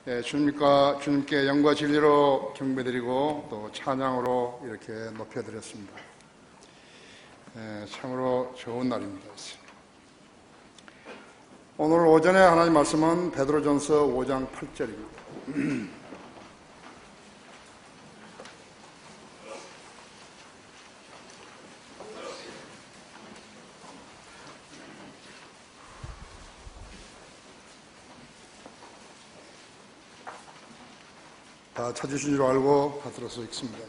주님께 영과 진리로 경배드리고 또 찬양으로 이렇게 높여드렸습니다. 참으로 좋은 날입니다. 오늘 오전에 하나님 말씀은 베드로전서 5장 8절입니다. 다 찾으신 줄 알고 받들어서 읽습니다.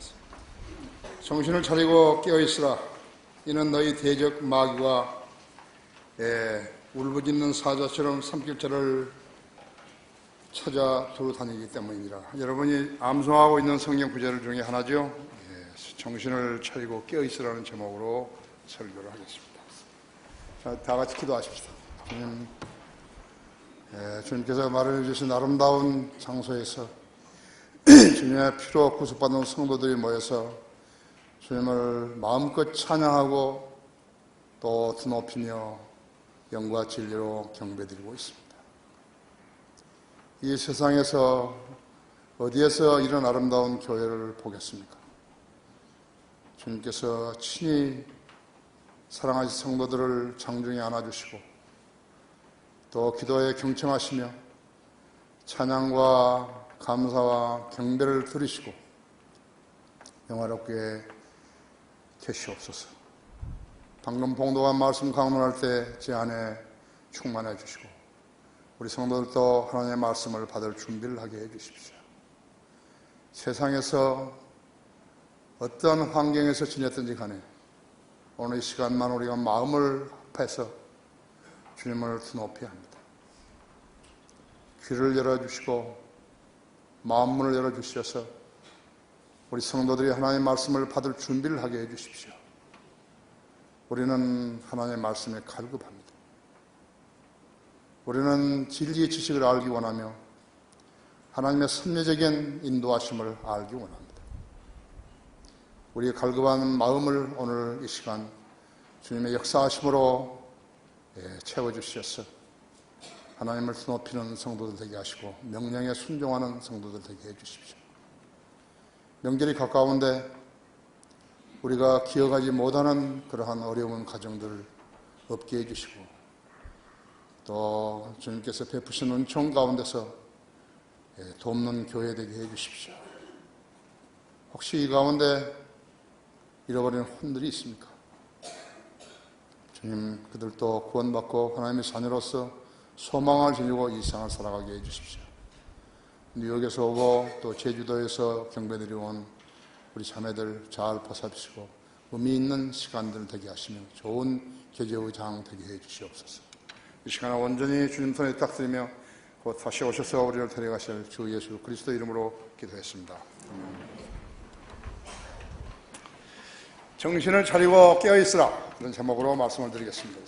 정신을 차리고 깨어있으라. 이는 너희 대적 마귀가 울부짖는 사자처럼 삼킬자를 찾아 두루 다니기 때문이니라. 여러분이 암송하고 있는 성경 구절 중에 하나죠. 정신을 차리고 깨어있으라는 제목으로 설교를 하겠습니다. 자, 다 같이 기도하십시다. 주님께서 마련해 주신 아름다운 장소에서 주님의 피로 구속받는 성도들이 모여서 주님을 마음껏 찬양하고 또 드높이며 영과 진리로 경배드리고 있습니다. 이 세상에서 어디에서 이런 아름다운 교회를 보겠습니까? 주님께서 친히 사랑하신 성도들을 장중에 안아주시고 또 기도에 경청하시며 찬양과 감사와 경배를 들으시고 영화롭게 계시옵소서. 방금 봉독한 말씀 강론할 때 제 안에 충만해 주시고 우리 성도들도 하나님의 말씀을 받을 준비를 하게 해 주십시오. 세상에서 어떤 환경에서 지냈든지 간에 오늘 이 시간만 우리가 마음을 합해서 주님을 드높여야 합니다. 귀를 열어주시고 마음문을 열어주셔서 우리 성도들이 하나님의 말씀을 받을 준비를 하게 해주십시오. 우리는 하나님의 말씀에 갈급합니다. 우리는 진리의 지식을 알기 원하며 하나님의 선례적인 인도하심을 알기 원합니다. 우리의 갈급한 마음을 오늘 이 시간 주님의 역사하심으로 채워주셔서 하나님을 드높이는 성도들 되게 하시고 명령에 순종하는 성도들 되게 해주십시오. 명절이 가까운데 우리가 기억하지 못하는 그러한 어려운 가정들을 없게 해주시고 또 주님께서 베푸신 은총 가운데서 돕는 교회 되게 해주십시오. 혹시 이 가운데 잃어버린 혼들이 있습니까? 주님, 그들도 구원받고 하나님의 자녀로서 소망을 지니고 이 세상을 살아가게 해주십시오. 뉴욕에서 오고 또 제주도에서 경배드리러 온 우리 자매들 잘 보살피시고 의미 있는 시간들을 되게 하시며 좋은 계제의 장 되게 해주시옵소서. 이 시간에 온전히 주님 손에 딱 드리며 곧 다시 오셔서 우리를 데려가실 주 예수 그리스도 이름으로 기도했습니다. 정신을 차리고 깨어있으라, 이런 제목으로 말씀을 드리겠습니다.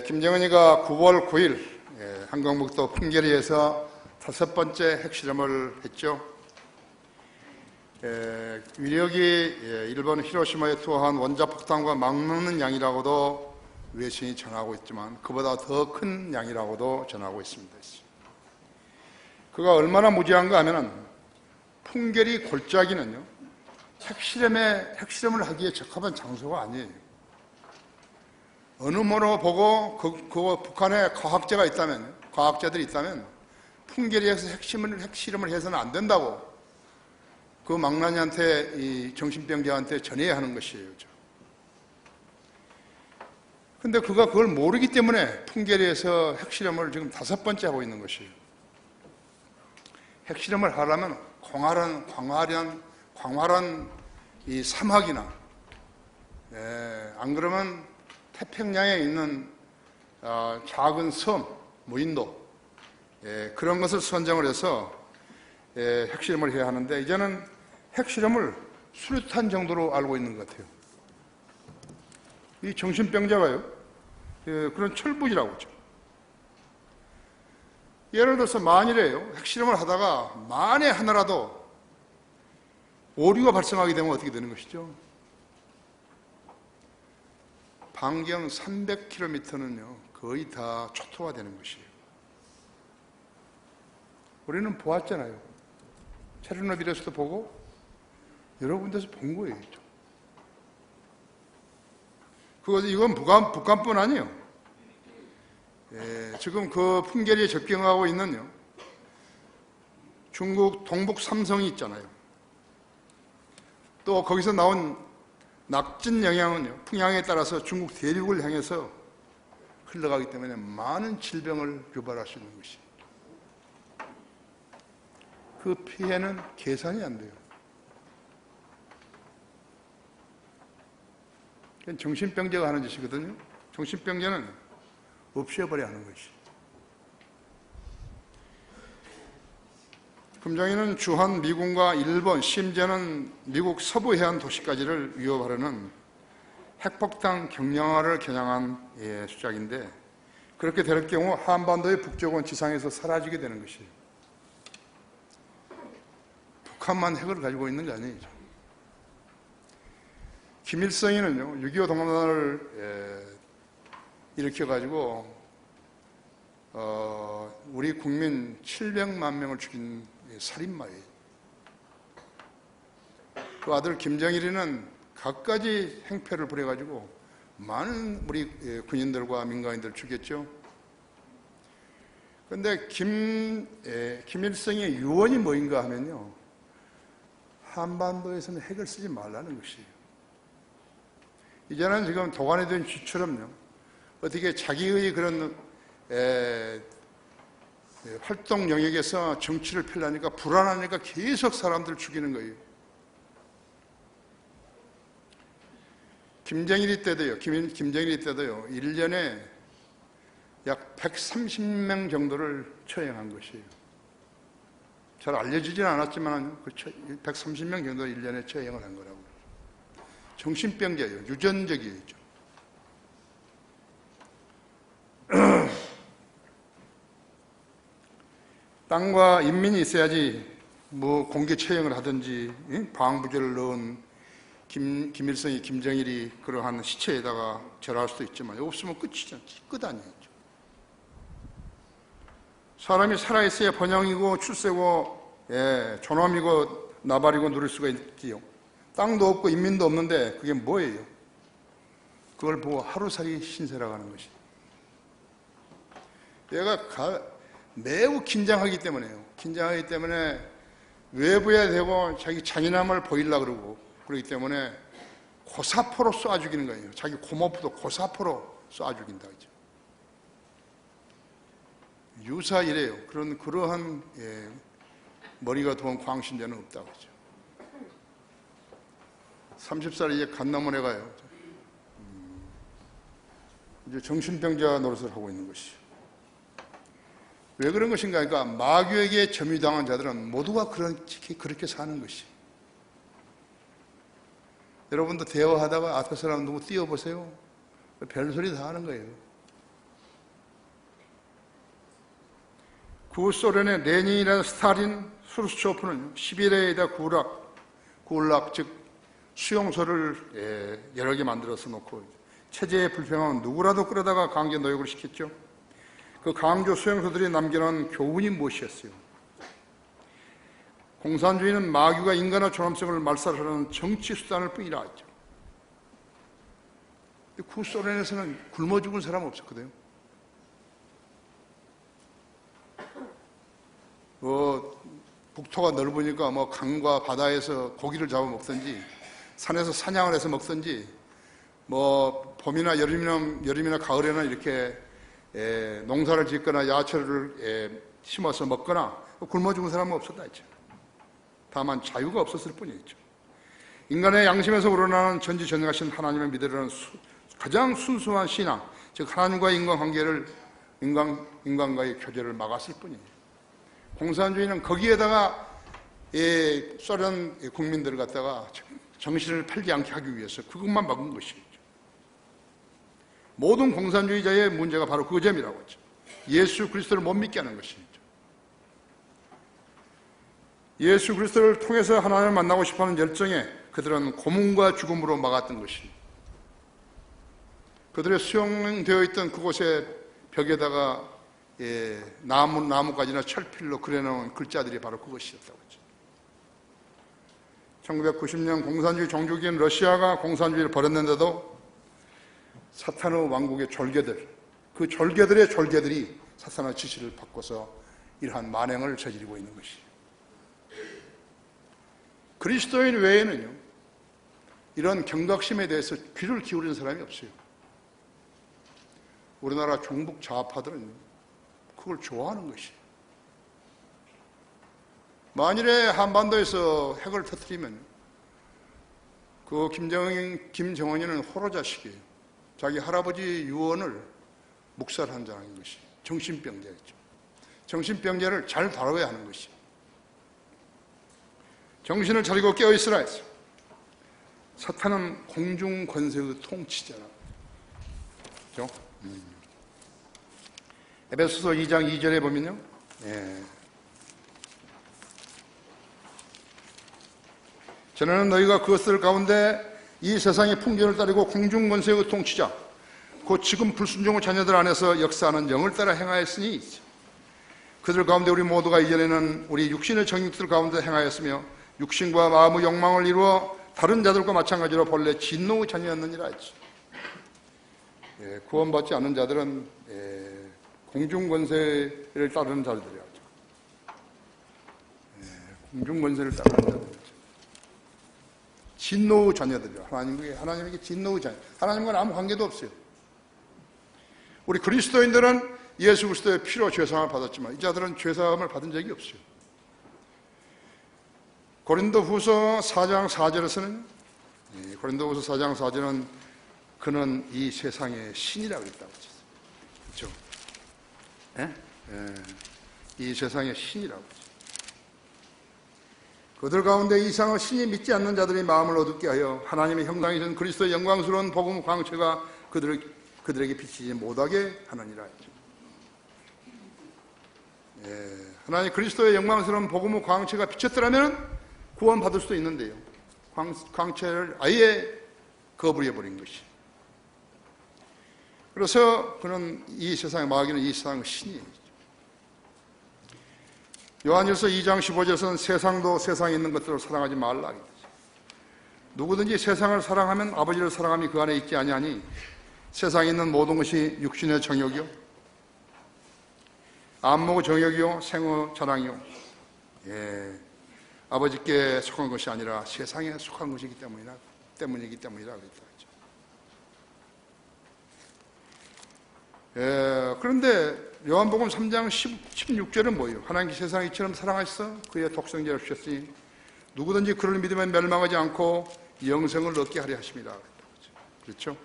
김정은이가 9월 9일 한강북도 풍계리에서 5번째 핵실험을 했죠. 위력이 일본 히로시마에 투하한 원자폭탄과 맞먹는 양이라고도 외신이 전하고 있지만 그보다 더 큰 양이라고도 전하고 있습니다. 그가 얼마나 무지한가 하면은 풍계리 골짜기는요, 핵실험을 하기에 적합한 장소가 아니에요. 어느 뭐로 보고 그 북한에 과학자들이 있다면 풍계리에서 핵실험을 해서는 안 된다고 그 망나니한테, 이 정신병자한테 전해야 하는 것이에요. 근데 그가 그걸 모르기 때문에 풍계리에서 핵실험을 지금 5번째 하고 있는 것이에요. 핵실험을 하려면 광활한 이 사막이나, 안 그러면 태평양에 있는 작은 섬, 무인도, 그런 것을 선정을 해서 핵실험을 해야 하는데 이제는 핵실험을 수류탄 정도로 알고 있는 것 같아요. 이 정신병자가요, 그런 철부지라고 하죠. 예를 들어서 만일에요, 핵실험을 하다가 만에 하나라도 오류가 발생하게 되면 어떻게 되는 것이죠? 반경 300km는요 거의 다 초토화되는 것이에요. 우리는 보았잖아요. 체르노빌에서도 보고 여러 군데서 본 거예요. 이건 북한뿐 아니에요. 지금 그 풍계리에 접경하고 있는 중국 동북 삼성이 있잖아요. 또 거기서 나온 낙진 영향은요, 풍향에 따라서 중국 대륙을 향해서 흘러가기 때문에 많은 질병을 유발할 수 있는 것이. 그 피해는 계산이 안 돼요. 그건 정신병자가 하는 짓이거든요. 정신병자는 없애버려야 하는 것이. 금정이는 주한 미군과 일본, 심지어는 미국 서부 해안 도시까지를 위협하려는 핵폭탄 경량화를 겨냥한 수작인데, 그렇게 될 경우 한반도의 북쪽은 지상에서 사라지게 되는 것이에요. 북한만 핵을 가지고 있는 게 아니죠. 김일성이는요, 6.25 동남단을 일으켜가지고 우리 국민 700만 명을 죽인 살인마예요. 그 아들 김정일이는 갖가지 행패를 부려가지고 많은 우리 군인들과 민간인들 죽였죠. 그런데 김일성의 유언이 뭐인가 하면요, 한반도에서는 핵을 쓰지 말라는 것이에요. 이제는 지금 도관에 된 쥐처럼요, 어떻게 자기의 그런 활동 영역에서 정치를 펴려니까 불안하니까 계속 사람들을 죽이는 거예요. 김정일이 때도요, 1년에 약 130명 정도를 처형한 것이에요. 잘 알려지진 않았지만 130명 정도 1년에 처형을 한 거라고. 정신병자예요. 유전적이에요. 땅과 인민이 있어야지 뭐 공개 처형을 하든지 방부제를 넣은 김일성이, 김정일이 그러한 시체에다가 절할 수도 있지만 없으면 끝이죠. 끝 아니에요. 사람이 살아있어야 번영이고 출세고 존엄이고 나발이고 누릴 수가 있지요. 땅도 없고 인민도 없는데 그게 뭐예요? 그걸 보고 하루살이 신세라고 하는 것이. 얘가 매우 긴장하기 때문에요. 긴장하기 때문에 외부에 대고 자기 잔인함을 보이려고 그러고, 그렇기 때문에 고사포로 쏴 죽이는 거예요. 자기 고모부도 고사포로 쏴 죽인다. 유사이래요. 그러한 머리가 좋은 광신자는 없다고 하죠. 30살 이제 간 넘은 애가요, 이제 정신병자 노릇을 하고 있는 것이죠. 왜 그런 것인가? 그러니까 마귀에게 점유당한 자들은 모두가 그렇게 사는 것이. 여러분도 대화하다가 앞에 사람 누구 띄워보세요. 별소리 다 하는 거예요. 구소련의 레닌이라는 스탈린, 수르쇼프는 시베리아에다 굴락, 즉 수용소를 여러 개 만들어서 놓고 체제에 불평하면 누구라도 끌어다가 강제 노역을 시켰죠. 그 강조 수용소들이 남겨놓은 교훈이 무엇이었어요? 공산주의는 마귀가 인간의 존엄성을 말살하는 정치 수단일 뿐이라 했죠. 구소련에서는 굶어 죽은 사람 없었거든요. 북토가 넓으니까 강과 바다에서 고기를 잡아 먹든지, 산에서 사냥을 해서 먹든지, 봄이나 여름이나 가을에는 이렇게 농사를 짓거나 야채를 심어서 먹거나 굶어 죽은 사람은 없었다 했죠. 다만 자유가 없었을 뿐이었죠. 인간의 양심에서 우러나는 전지전능하신 하나님을 믿으려는 가장 순수한 신앙, 즉 하나님과의 인간관계를, 인간과의 교제를 막았을 뿐이에요. 공산주의는 거기에다가 소련 국민들을 갖다가 정신을 팔지 않게 하기 위해서 그것만 막은 것이죠. 모든 공산주의자의 문제가 바로 그 점이라고 하죠. 예수 그리스도를 못 믿게 하는 것이죠. 예수 그리스도를 통해서 하나님을 만나고 싶어하는 열정에 그들은 고문과 죽음으로 막았던 것입니다. 그들의 수용되어 있던 그곳의 벽에다가 나뭇가지나 철필로 그려놓은 글자들이 바로 그것이었다고 했죠. 1990년 공산주의 종주국인 러시아가 공산주의를 벌였는데도 사탄의 왕국의 졸개들, 그 졸개들의 졸개들이 사탄의 지시를 바꿔서 이러한 만행을 저지르고 있는 것이에요. 그리스도인 외에는요, 이런 경각심에 대해서 귀를 기울이는 사람이 없어요. 우리나라 종북 좌파들은 그걸 좋아하는 것이에요. 만일에 한반도에서 핵을 터뜨리면 그 김정은이는 호로자식이에요. 자기 할아버지 유언을 묵살한 자인 것이 정신병자였죠. 정신병자를 잘 다뤄야 하는 것이. 정신을 차리고 깨어있으라 했어요. 사탄은 공중 권세의 통치자라. 그렇죠? 에베소서 2장 2절에 보면요. 전에는 너희가 그것들 가운데 이 세상의 풍조를 따르고 공중 권세의 통치자, 곧 지금 불순종의 자녀들 안에서 역사하는 영을 따라 행하였으니 그들 가운데 우리 모두가 이전에는 우리 육신의 정욕들 가운데 행하였으며 육신과 마음의 욕망을 이루어 다른 자들과 마찬가지로 본래 진노의 자녀였느니라 했지. 구원받지 않는 자들은 공중 권세를 따르는 자들이야. 공중 권세를 따르는 자들. 진노의 자녀들이야. 하나님에게 진노의 자녀. 하나님과는 아무 관계도 없어요. 우리 그리스도인들은 예수 그리스도의 피로 죄사함을 받았지만 이 자들은 죄사함을 받은 적이 없어요. 고린도후서 4장 4절에서는 고린도후서 4장 4절은 그는 이 세상의 신이라고 했다고 했어요. 그렇죠? 이 세상의 신이라고 했어요. 그들 가운데 이상의 신이 믿지 않는 자들이 마음을 어둡게 하여 하나님의 형상이신 그리스도의 영광스러운 복음의 광채가 그들에게 비치지 못하게 하느니라 했죠. 하나님 그리스도의 영광스러운 복음의 광채가 비쳤더라면 구원받을 수도 있는데요. 광채를 아예 거부해버린 것이. 그래서 그는 이 세상에 마귀는 이 세상의 신이에요. 요한일서 2장 15절에서는 세상도 세상에 있는 것들을 사랑하지 말라. 누구든지 세상을 사랑하면 아버지를 사랑함이 그 안에 있지 아니하니 세상에 있는 모든 것이 육신의 정욕이요 안목의 정욕이요 생의 자랑이요 아버지께 속한 것이 아니라 세상에 속한 것이기 때문이기 때문이라 그랬다. 그런데 요한복음 3장 16절은 뭐예요? 하나님께 세상을 이처럼 사랑하셔서 그의 독생자를 주셨으니 누구든지 그를 믿으면 멸망하지 않고 영생을 얻게 하려 하십니다. 그렇죠?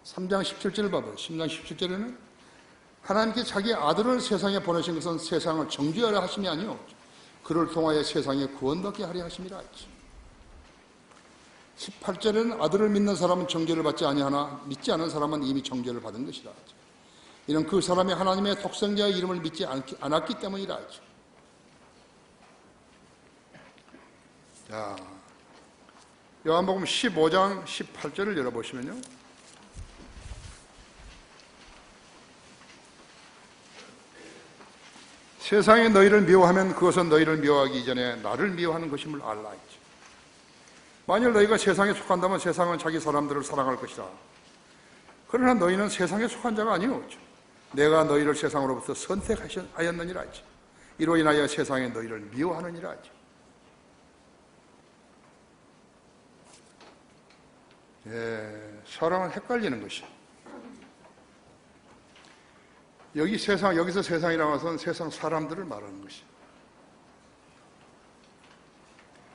3장 17절을 봐봐요. 3장 17절에는 하나님께 자기 아들을 세상에 보내신 것은 세상을 정죄하려 하심이 아니요 그를 통하여 세상에 구원받게 하려 하심이라 했죠. 18절에는 아들을 믿는 사람은 정죄를 받지 아니하나 믿지 않은 사람은 이미 정죄를 받은 것이라 하죠. 이는 그 사람이 하나님의 독생자의 이름을 믿지 않았기 때문이라 하죠. 자, 요한복음 15장 18절을 열어보시면요. 세상이 너희를 미워하면 그것은 너희를 미워하기 이전에 나를 미워하는 것임을 알라 했죠. 만일 너희가 세상에 속한다면 세상은 자기 사람들을 사랑할 것이다. 그러나 너희는 세상에 속한 자가 아니오. 내가 너희를 세상으로부터 선택하였느니라 하지. 이로 인하여 세상에 너희를 미워하느니라 하지. 사람은 헷갈리는 것이. 여기서 세상이라고 해서는 세상 사람들을 말하는 것이.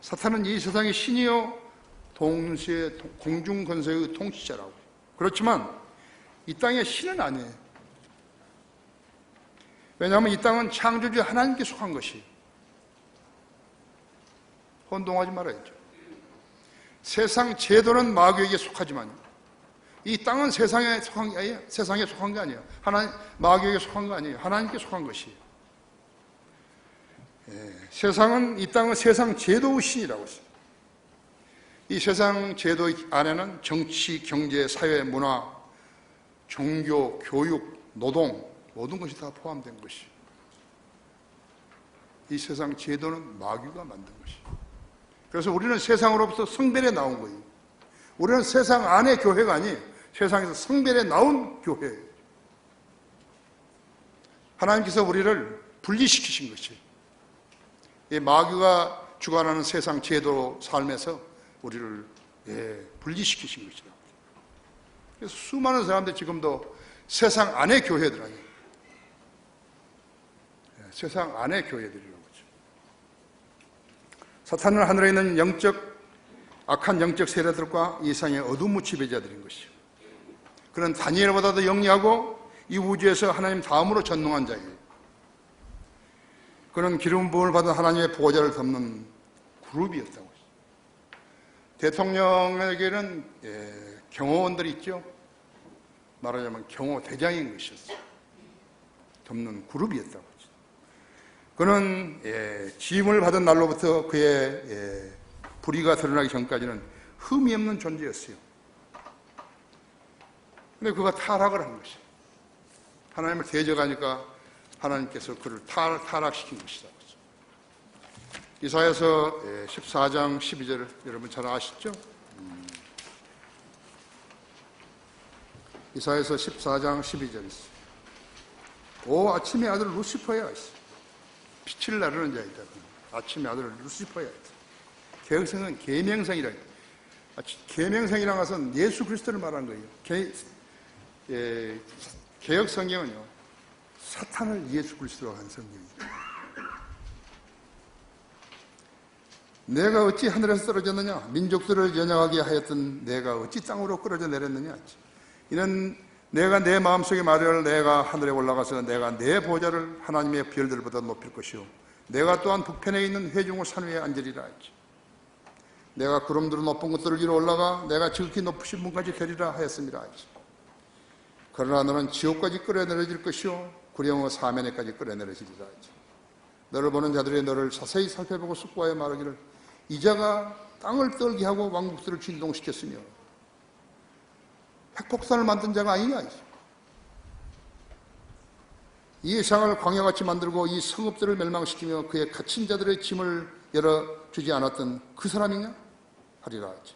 사탄은 이 세상의 신이요 동시에 공중 권세의 통치자라고. 그렇지만 이 땅의 신은 아니에요. 왜냐하면 이 땅은 창조주 하나님께 속한 것이. 혼동하지 말아야죠. 세상 제도는 마귀에게 속하지만 이 땅은 세상에 속한 게 아니에요. 세상에 속한 게 아니에요. 마귀에게 속한 거 아니에요. 하나님께 속한 것이에요. 세상은 이 땅은 세상 제도의 신이라고 했어요. 이 세상 제도 안에는 정치, 경제, 사회, 문화, 종교, 교육, 노동 모든 것이 다 포함된 것이 이 세상 제도는 마귀가 만든 것이. 그래서 우리는 세상으로부터 성별에 나온 거예요. 우리는 세상 안의 교회가 아니에요. 세상에서 성별에 나온 교회예요. 하나님께서 우리를 분리시키신 것이에요. 이 마귀가 주관하는 세상 제도 삶에서 우리를 분리시키신 것이라고. 그래서 수많은 사람들이 지금도 세상 안의 교회들 아니에요. 세상 안의 교회들이라고 하죠. 사탄은 하늘에 있는 악한 영적 세력들과 이 세상의 어둠의 지배자들인 것이요. 그는 다니엘보다도 영리하고 이 우주에서 하나님 다음으로 전능한 자예요. 그는 기름 부음을 받은 하나님의 보좌를 덮는 그룹이었다고 했어요. 대통령에게는 경호원들이 있죠. 말하자면 경호대장인 것이었어요. 덮는 그룹이었다고 했어요. 그는 지임을 받은 날로부터 그의 불의가 드러나기 전까지는 흠이 없는 존재였어요. 근데 그가 타락을 한 것이에요. 하나님을 대적하니까 하나님께서 그를 타락시킨 것이다. 이사야서 14장 12절 여러분 잘 아시죠? 이사야서 14장 12절 있어요. 오 아침의 아들 루시퍼야 있어. 빛을 나르는 자이다. 아침의 아들 루시퍼야 있다. 개혁성은 계명성이라. 계명성이라는 것은 예수 그리스도를 말하는 거예요. 개혁 성경은요, 사탄을 예수 그리스도로 한 성경이에요. 내가 어찌 하늘에서 떨어졌느냐? 민족들을 연약하게 하였던 내가 어찌 땅으로 끌어져 내렸느냐? 이는 내가 내 마음속에 말을 내가 하늘에 올라가서 내가 내 보좌를 하나님의 별들보다 높일 것이요 내가 또한 북편에 있는 회중의 산 위에 앉으리라 했지. 내가 구름들은 높은 곳들을 위로 올라가 내가 지극히 높으신 문까지 되리라 하였습니다 했지. 그러나 너는 지옥까지 끌어내려질 것이요 구령의 사면에까지 끌어내려지리라 했지. 너를 보는 자들이 너를 자세히 살펴보고 숙고하여 말하기를 이자가 땅을 떨게 하고 왕국들을 진동시켰으며 핵폭탄을 만든 자가 아니냐. 이 세상을 광야같이 만들고 이 성읍들을 멸망시키며 그의 갇힌 자들의 짐을 열어주지 않았던 그 사람이냐? 하리라 하지.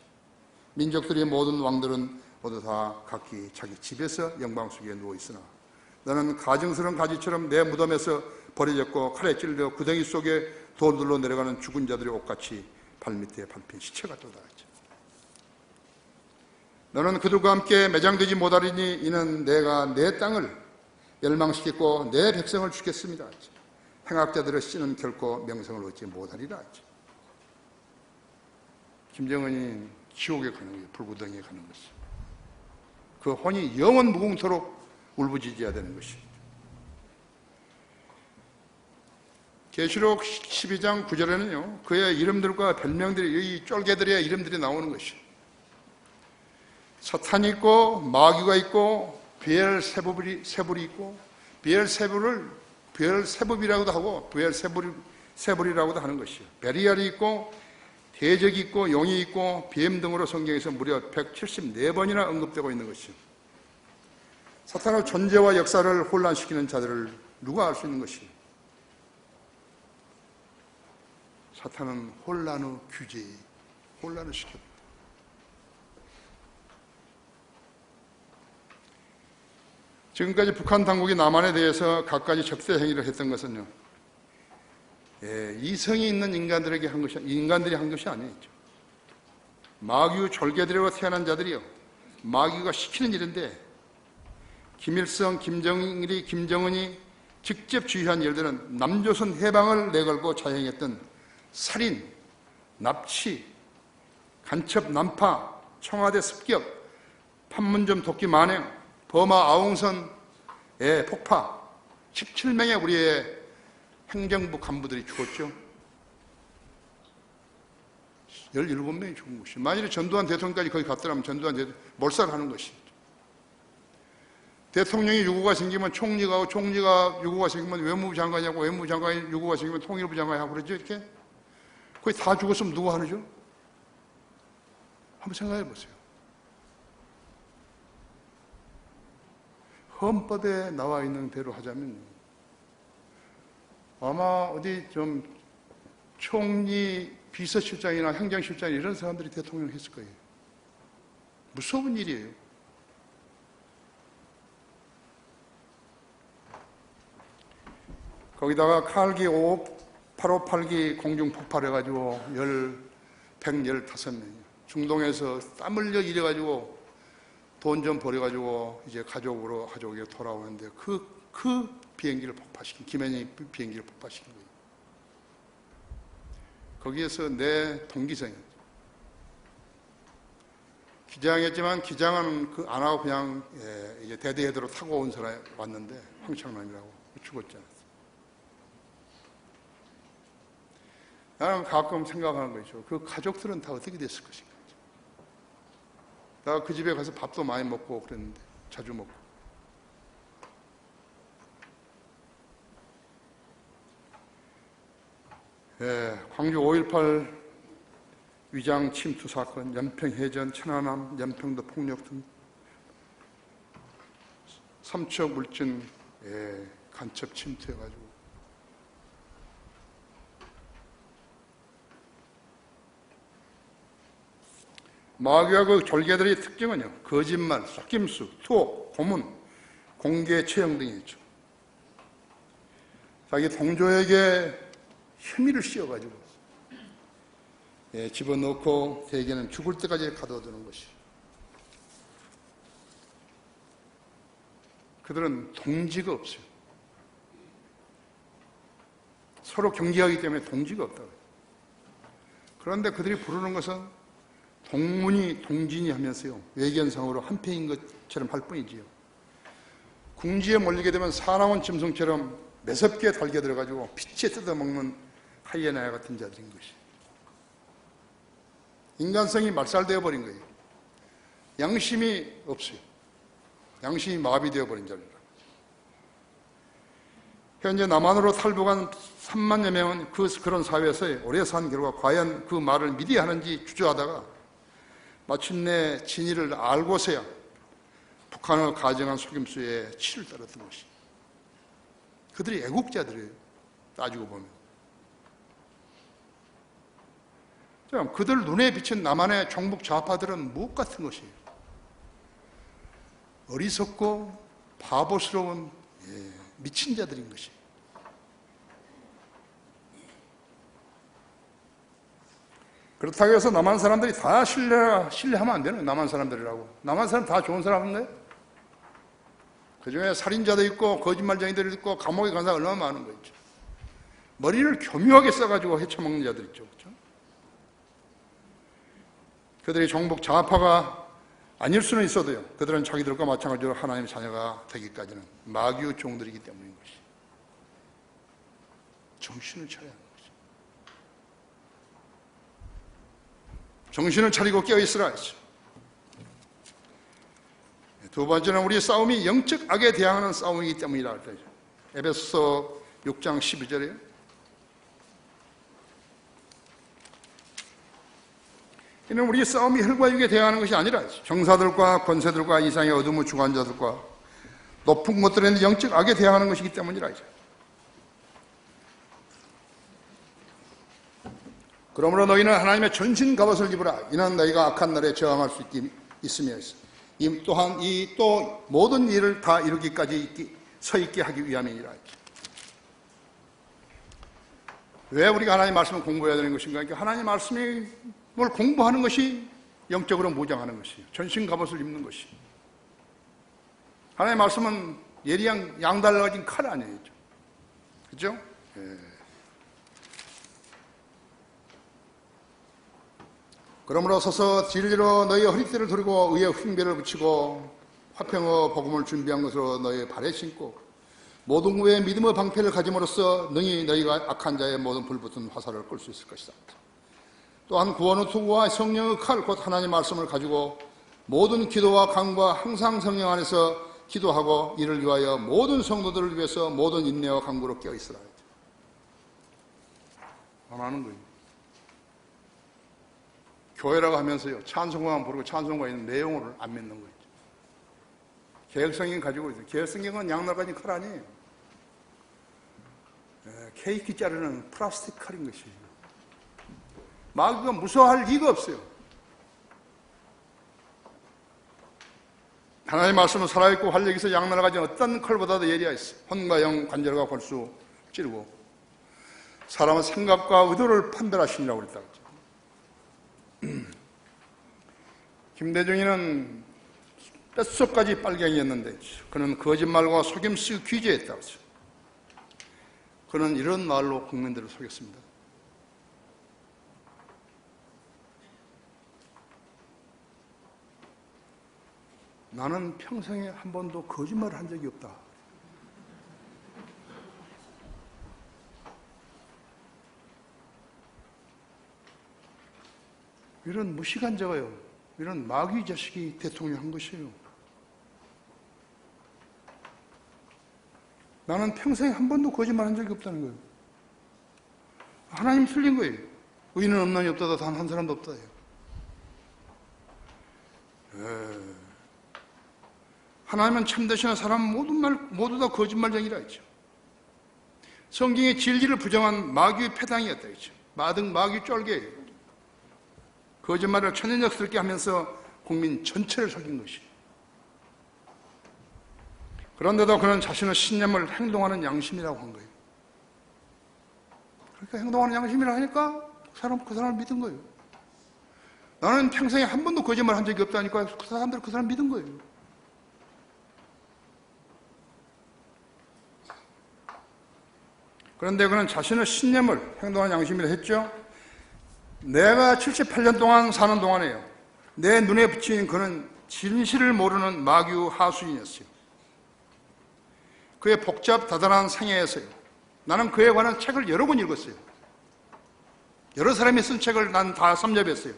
민족들의 모든 왕들은 모두 다 각기 자기 집에서 영광 속에 누워있으나 너는 가증스러운 가지처럼 내 무덤에서 버려졌고 칼에 찔려 구덩이 속에 돌들로 내려가는 죽은 자들의 옷같이 발밑에 밟힌 시체 같도다 하지. 너는 그들과 함께 매장되지 못하리니 이는 내가 내 땅을 멸망시켰고 내 백성을 죽겠습니다. 행악자들의 씨는 결코 명성을 얻지 못하리라 하지. 김정은이 지옥에 가는 거예요. 불구덩이에 가는 것이. 그 혼이 영원 무궁토록 울부짖어야 되는 것입니다. 계시록 12장 9절에는요. 그의 이름들과 별명들이 이 쫄개들의 이름들이 나오는 것이에요. 사탄이 있고 마귀가 있고 베엘세불이 있고 베엘세불이라고도 하고 베엘세불이라고도 하는 것이에요. 베리알이 있고 대적이 있고 용이 있고 뱀 등으로 성경에서 무려 174번이나 언급되고 있는 것이에요. 사탄의 존재와 역사를 혼란시키는 자들을 누가 알 수 있는 것이에요? 사탄은 혼란의 규제, 혼란을 시킵니다. 지금까지 북한 당국이 남한에 대해서 갖가지 적대 행위를 했던 것은요, 이성이 있는 인간들이 한 것이 아니죠. 마귀의 졸개들에서 태어난 자들이요, 마귀가 시키는 일인데, 김일성, 김정은이 직접 지휘한 일들은 남조선 해방을 내걸고 자행했던 살인, 납치, 간첩 난파, 청와대 습격, 판문점 도끼 만행, 버마 아웅선의 폭파, 17명의 우리의 행정부 간부들이 죽었죠. 17명이 죽은 것이. 만일에 전두환 대통령까지 거기 갔더라면 전두환 대통령 몰살을 하는 것이죠. 대통령이 유고가 생기면 총리가 하고, 총리가 유고가 생기면 외무부 장관이 하고, 외무부 장관이 유고가 생기면 통일부 장관이 하고 그러죠, 이렇게? 거기 다 죽었으면 누가 하죠? 한번 생각해 보세요. 헌법에 나와 있는 대로 하자면 아마 어디 좀 총리, 비서실장이나 행정실장 이런 사람들이 대통령을 했을 거예요. 무서운 일이에요. 거기다가 칼기 858기 공중 폭발해가지고 115명이 중동에서 땀 흘려 일해가지고 돈 좀 벌여가지고 이제 가족에게 돌아오는데 그 비행기를 폭파시킨, 김현희 비행기를 폭파시킨 거예요. 거기에서 내 동기생이었죠. 기장했지만 기장은 안 하고 그냥 이제 대대헤드로 타고 온 사람이 왔는데 황창남이라고 죽었지 않았어요. 나는 가끔 생각하는 거죠. 그 가족들은 다 어떻게 됐을 것인가. 내가 그 집에 가서 밥도 많이 먹고 그랬는데 자주 먹고. 광주 5.18 위장 침투 사건, 연평해전, 천안함, 연평도 폭력 등 삼척 물진 간첩 침투해가지고 마귀와 그 졸개들의 특징은요, 거짓말, 속임수, 투옥, 고문, 공개 처형 등이죠. 자기 동조에게 혐의를 씌워가지고 집어넣고 대개는 죽을 때까지 가둬두는 것이. 그들은 동지가 없어요. 서로 경계하기 때문에 동지가 없다고. 그런데 그들이 부르는 것은 동문이 동진이 하면서요, 외견상으로 한패인 것처럼 할 뿐이지요. 궁지에 몰리게 되면 사나운 짐승처럼 매섭게 달겨들어가지고 피채 뜯어먹는 하이에나 같은 자들인 것이. 인간성이 말살되어 버린 거예요. 양심이 없어요. 양심이 마비되어 버린 자들이라. 현재 남한으로 탈북한 3만여 명은 그런 사회에서 오래 산 결과 과연 그 말을 믿어야 하는지 주저하다가 마침내 진위를 알고서야 북한을 가정한 속임수에 치를 떨었던 것이. 그들이 애국자들이에요. 따지고 보면. 그들 눈에 비친 남한의 종북 좌파들은 무엇 같은 것이에요? 어리석고 바보스러운 미친 자들인 것이에요. 그렇다고 해서 남한 사람들이 다 신뢰하면 안 되는, 남한 사람들이라고. 남한 사람 다 좋은 사람인데? 그 중에 살인자도 있고, 거짓말쟁이들도 있고, 감옥에 간 사람 얼마나 많은 거 있죠. 머리를 교묘하게 써가지고 헤쳐먹는 자들 있죠. 그렇죠? 그들이 종북 좌파가 아닐 수는 있어도요, 그들은 자기들과 마찬가지로 하나님의 자녀가 되기까지는 마귀의 종들이기 때문인 것이. 정신을 차려야 합니다. 정신을 차리고 깨어있으라 했죠. 두 번째는 우리의 싸움이 영적 악에 대항하는 싸움이기 때문이라 할 때죠. 에베소서 6장 12절에요. 이는 우리의 싸움이 혈과 육에 대항하는 것이 아니라 정사들과 권세들과 이상의 어둠의 주관자들과 높은 것들에 있는 영적 악에 대항하는 것이기 때문이라 하죠. 그러므로 너희는 하나님의 전신 갑옷을 입으라. 이는 너희가 악한 날에 저항할 수 있으며 또한 또 모든 일을 다 이루기까지 서 있게 하기 위함이니라. 왜 우리가 하나님 말씀을 공부해야 되는 것인가? 그러니까 하나님 말씀을 공부하는 것이 영적으로 무장하는 것이에요. 전신 갑옷을 입는 것이. 하나님 말씀은 예리한 양달라진 칼 아니에요. 그죠? 그러므로 서서 진리로 너희의 허리띠를 두르고 의의 흉배를 붙이고 화평의 복음을 준비한 것으로 너희의 발에 신고 모든 구에 믿음의 방패를 가짐으로써 능히 너희가 악한 자의 모든 불붙은 화살을 끌 수 있을 것이다. 또한 구원의 투구와 성령의 칼 곧 하나님의 말씀을 가지고 모든 기도와 간구와 항상 성령 안에서 기도하고 이를 위하여 모든 성도들을 위해서 모든 인내와 간구로 깨어있으라. 안 하는 거예요. 교회라고 하면서요, 찬송가만 부르고 찬송가에 있는 내용을 안 믿는 거예요. 개혁성경 가지고 있어요. 개혁성경은 양날가진 칼 아니에요. 케이크 자르는 플라스틱 칼인 것이에요. 마귀가 무서워할 리가 없어요. 하나님의 말씀은 살아있고 활력이 있어 양날가진 어떤 칼보다도 예리하였어요. 혼과 영, 관절과 골수 찌르고 사람의 생각과 의도를 판별하시니라고 그랬다고 했죠. 김대중이는 뼛속까지 빨갱이였는데 그는 거짓말과 속임수 귀재했다고 했죠. 그는 이런 말로 국민들을 속였습니다. 나는 평생에 한 번도 거짓말을 한 적이 없다. 이런 무식한 자가요, 이런 마귀 자식이 대통령 한 것이에요. 나는 평생에 한 번도 거짓말 한 적이 없다는 거예요. 하나님 틀린 거예요. 의인은 없나니 없다다 단 한 사람도 없다. 하나님은 참되시는 사람 모두 다 거짓말쟁이라 했죠. 성경의 진리를 부정한 마귀의 패당이었다 했죠. 마귀 쫄개예요. 거짓말을 천연역스럽게 하면서 국민 전체를 속인 것이. 그런데도 그는 자신의 신념을 행동하는 양심이라고 한 거예요. 그러니까 행동하는 양심이라고 하니까 그 사람을 믿은 거예요. 나는 평생에 한 번도 거짓말 한 적이 없다니까 그 사람 믿은 거예요. 그런데 그는 자신의 신념을 행동하는 양심이라 했죠. 내가 78년 동안 사는 동안에요, 내 눈에 비친 그는 진실을 모르는 마귀 하수인이었어요. 그의 복잡 다단한 생애에서요, 나는 그에 관한 책을 여러 권 읽었어요. 여러 사람이 쓴 책을 난 다 섭렵했어요.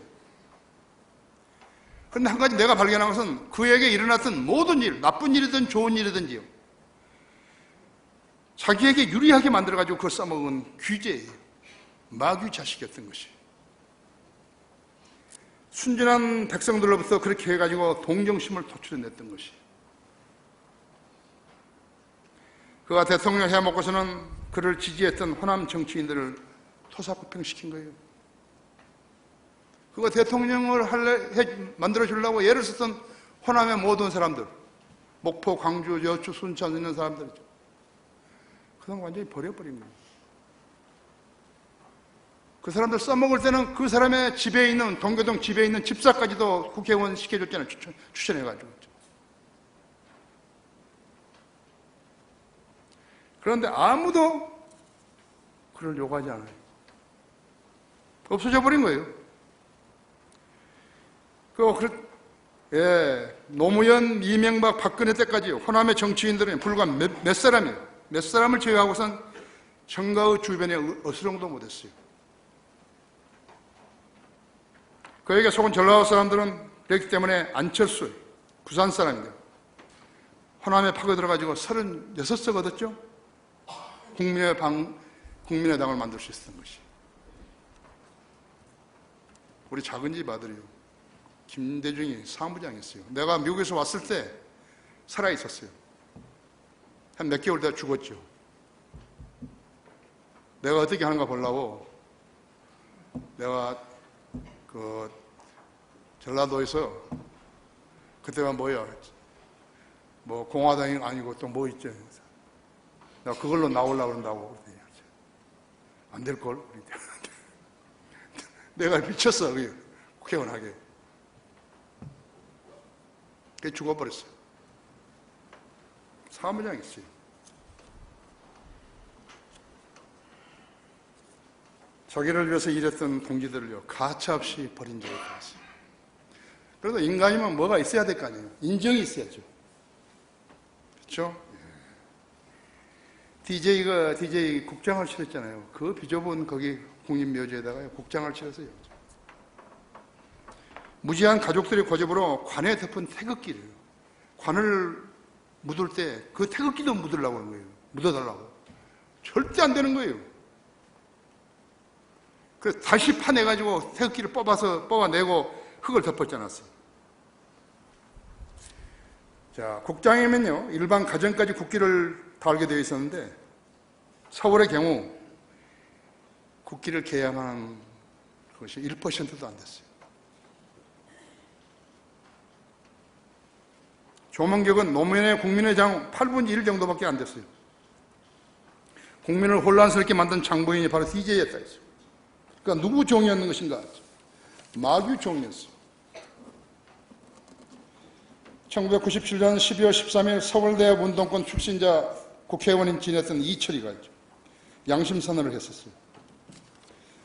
그런데 한 가지 내가 발견한 것은 그에게 일어났던 모든 일, 나쁜 일이든 좋은 일이든지요, 자기에게 유리하게 만들어가지고 그걸 써먹은 귀재예요. 마귀 자식이었던 것이에요. 순진한 백성들로부터 그렇게 해가지고 동정심을 도출해냈던 것이에요. 그가 대통령 해먹고서는 그를 지지했던 호남 정치인들을 토사구팽시킨 거예요. 그가 대통령을 만들어주려고 예를 썼던 호남의 모든 사람들, 목포, 광주, 여주, 순천 있는 사람들이죠. 그건 완전히 버려버린 거예요. 그 사람들 써먹을 때는 그 사람의 집에 있는, 동교동 집에 있는 집사까지도 국회의원 시켜줬잖아요. 추천해가지고. 그런데 아무도 그를 요구하지 않아요. 없어져 버린 거예요. 노무현, 이명박, 박근혜 때까지 호남의 정치인들은 불과 몇 사람이에요. 몇 사람을 제외하고선 정가의 주변에 어스렁도 못했어요. 그에게 속은 전라도 사람들은 그렇기 때문에 안철수, 부산 사람인데 호남에 파고들어가지고 36석 얻었죠. 국민의당을 만들 수 있었던 것이. 우리 작은 집 아들이요, 김대중이 사무장이었어요. 내가 미국에서 왔을 때 살아있었어요. 한 몇 개월 내가 죽었죠. 내가 어떻게 하는가 보려고 내가 그 전라도에서 그때가 뭐야, 뭐 공화당이 아니고 또 뭐 있죠. 내가 그걸로 나오려고 그런다고. 안 될걸? 내가 미쳤어, 국회의원하게. 그게 죽어버렸어요. 사무장이었어요. 자기를 위해서 일했던 동지들을요, 가차없이 버린 적이 있어요. 그래도 인간이면 뭐가 있어야 될 거 아니에요. 인정이 있어야죠. 그렇죠? DJ 국장을 치렀잖아요. 그 비좁은 거기 국립묘지에다가 국장을 치렀어요. 무지한 가족들의 고집으로 관에 덮은 태극기를, 관을 묻을 때 그 태극기도 묻으려고 하는 거예요. 묻어달라고. 절대 안 되는 거예요. 그래서 다시 파내가지고 태극기를 뽑아내고 흙을 덮었지 않았어요. 자, 국장이면요, 일반 가정까지 국기를 달게 되어 있었는데, 서울의 경우 국기를 개양하는 것이 1%도 안 됐어요. 조문격은 노무현의 국민의장 8분의 1 정도밖에 안 됐어요. 국민을 혼란스럽게 만든 장본인이 바로 DJ였다 했어요. 그러니까 누구 종이었는 것인가? 마귀 종이었어요. 1997년 12월 13일 서울대 운동권 출신자 국회의원인 지냈던 이철이가 있죠. 양심선언을 했었어요.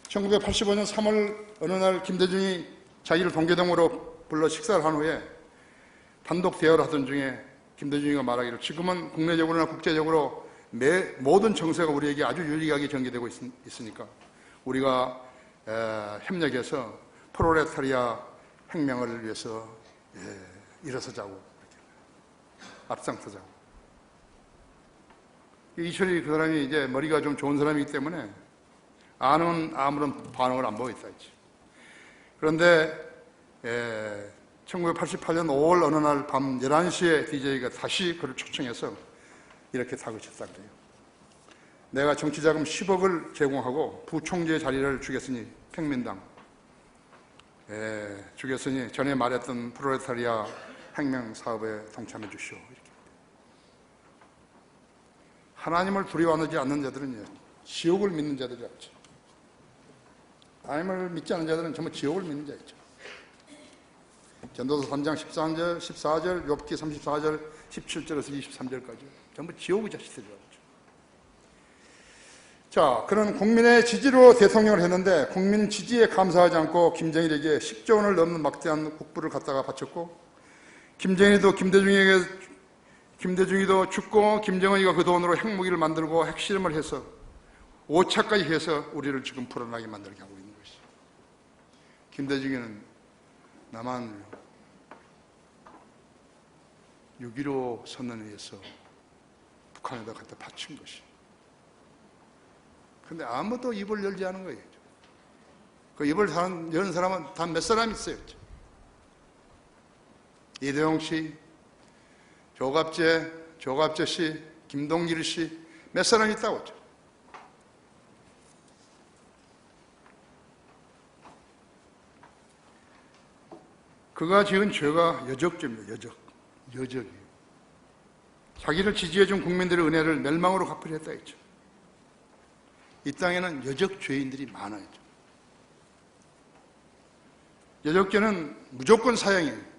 1985년 3월 어느 날 김대중이 자기를 동계동으로 불러 식사를 한 후에 단독 대화를 하던 중에 김대중이가 말하기를 지금은 국내적으로나 국제적으로 모든 정세가 우리에게 아주 유리하게 전개되고 있으니까 우리가 협력해서 프롤레타리아 혁명을 위해서 일어서자고, 앞장서자고. 이철이 그 사람이 이제 머리가 좀 좋은 사람이기 때문에 아무런 반응을 안 보였다 했지. 그런데 1988년 5월 어느 날 밤 11시에 DJ가 다시 그를 초청해서 이렇게 다그쳤다 그래요. 내가 정치자금 10억을 제공하고 부총재 자리를 주겠으니 평민당 주겠으니 전에 말했던 프롤레타리아 혁명 사업에 동참해 주시오. 이렇게. 하나님을 두려워하지 않는 자들은요, 지옥을 믿는 자들이 없죠. 하나님을 믿지 않는 자들은 전부 지옥을 믿는 자였죠. 전도서 3장 13절, 14절, 욥기 34절, 17절에서 23절까지 전부 지옥의 자식들이라고. 자, 그런 국민의 지지로 대통령을 했는데 국민 지지에 감사하지 않고 김정일에게 10조 원을 넘는 막대한 국부를 갖다가 바쳤고, 김정일도 김대중이도 죽고 김정은이가 그 돈으로 핵무기를 만들고 핵실험을 해서 5차까지 해서 우리를 지금 불안하게 만들게 하고 있는 것이죠. 김대중이는 나만 6.15 선언에 의해서 북한에다 갖다 바친 것이. 근데 아무도 입을 열지 않은 거예요. 그 입을 여는 사람은 단 몇 사람 있어요. 이대용 씨, 조갑재 씨, 김동길 씨, 몇 사람 있다고 했죠. 그가 지은 죄가 여적죄입니다. 여적이에요. 자기를 지지해준 국민들의 은혜를 멸망으로 갚으려 했다 했죠. 이 땅에는 여적 죄인들이 많아요. 여적죄는 무조건 사형이에요.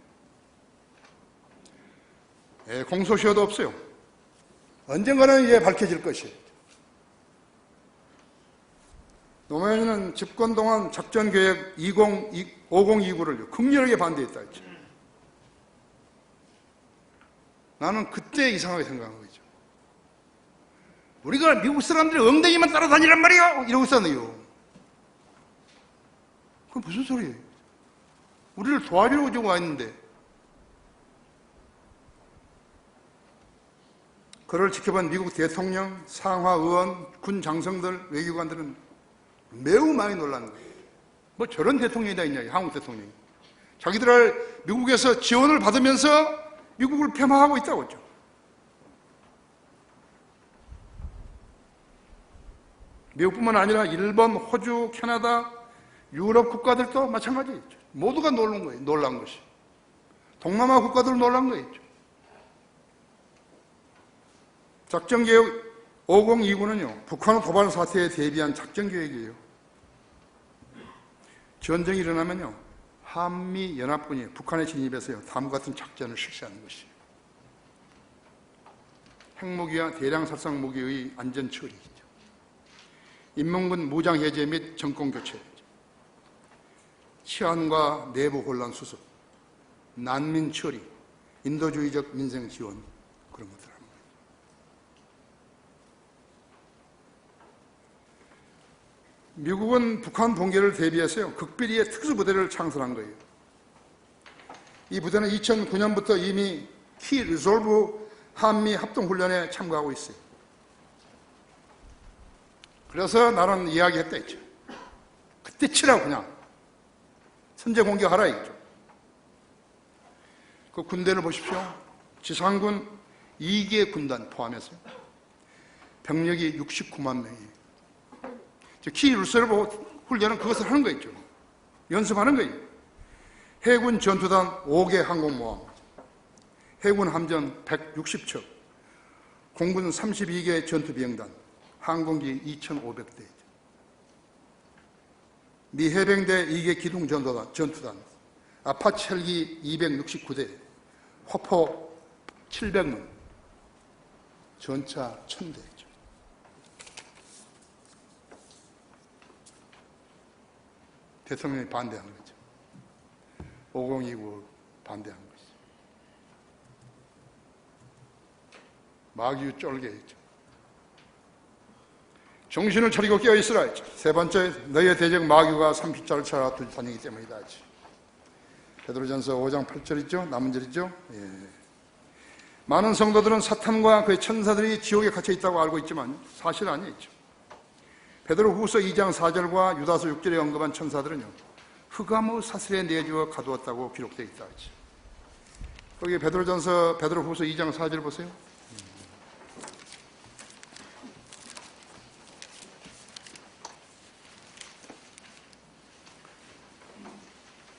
공소시효도 없어요. 언젠가는 이제 밝혀질 것이에요. 노무현은 집권 동안 작전계획 5029를 극렬하게 반대했다 했죠. 나는 그때 이상하게 생각한 거죠. 우리가 미국 사람들이 엉덩이만 따라다니란 말이야! 이러고 있었네요. 그건 무슨 소리예요? 우리를 도와주려고 지금 와 있는데. 그를 지켜본 미국 대통령, 상하 의원, 군 장성들, 외교관들은 매우 많이 놀라는 거예요. 뭐 저런 대통령이 다 있냐, 한국 대통령이. 자기들 미국에서 지원을 받으면서 미국을 폄하하고 있다고 했죠. 미국뿐만 아니라 일본, 호주, 캐나다, 유럽 국가들도 마찬가지였죠. 모두가 놀란 거예요. 놀란 것이. 동남아 국가들 놀란 거였죠. 작전계획 5029는요, 북한 도발 사태에 대비한 작전계획이에요. 전쟁이 일어나면요, 한미연합군이 북한에 진입해서요, 다음과 같은 작전을 실시하는 것이에요. 핵무기와 대량 살상 무기의 안전 처리이죠. 인민군 무장 해제 및 정권 교체, 치안과 내부 혼란 수습, 난민 처리, 인도주의적 민생 지원, 그런 것들 합니다. 미국은 북한 붕괴를 대비해서요, 극비리의 특수부대를 창설한 거예요. 이 부대는 2009년부터 이미 키 리졸브 한미 합동훈련에 참가하고 있어요. 그래서 나는 이야기했다 했죠. 그때 치라고 그냥 선제 공격하라 했죠. 그 군대를 보십시오. 지상군 2개 군단 포함해서 병력이 69만 명이에요. 키 리서브 훈련은 그것을 하는 거였죠. 연습하는 거예요. 해군 전투단 5개 항공모함, 해군 함정 160척, 공군 32개 전투비행단, 항공기 2,500대, 미 해병대 2개 기동 전투단, 아파치 헬기 269대, 화포 700문, 전차 1000대죠. 대통령이 반대한 거죠. 5029 반대한 거죠. 마귀 쫄게 했죠. 정신을 차리고 깨어있으라 했죠. 세 번째, 너희의 대적 마귀가 30자를 쳐라 다니기 때문이다 했죠. 베드로전서 5장 8절 있죠? 남은 절이죠? 예. 많은 성도들은 사탄과 그의 천사들이 지옥에 갇혀 있다고 알고 있지만 사실 아니었죠. 베드로후서 2장 4절과 유다서 6절에 언급한 천사들은요, 흑암의 사슬에 내주어 가두었다고 기록되어 있다 했죠. 거기 베드로후서 2장 4절 보세요.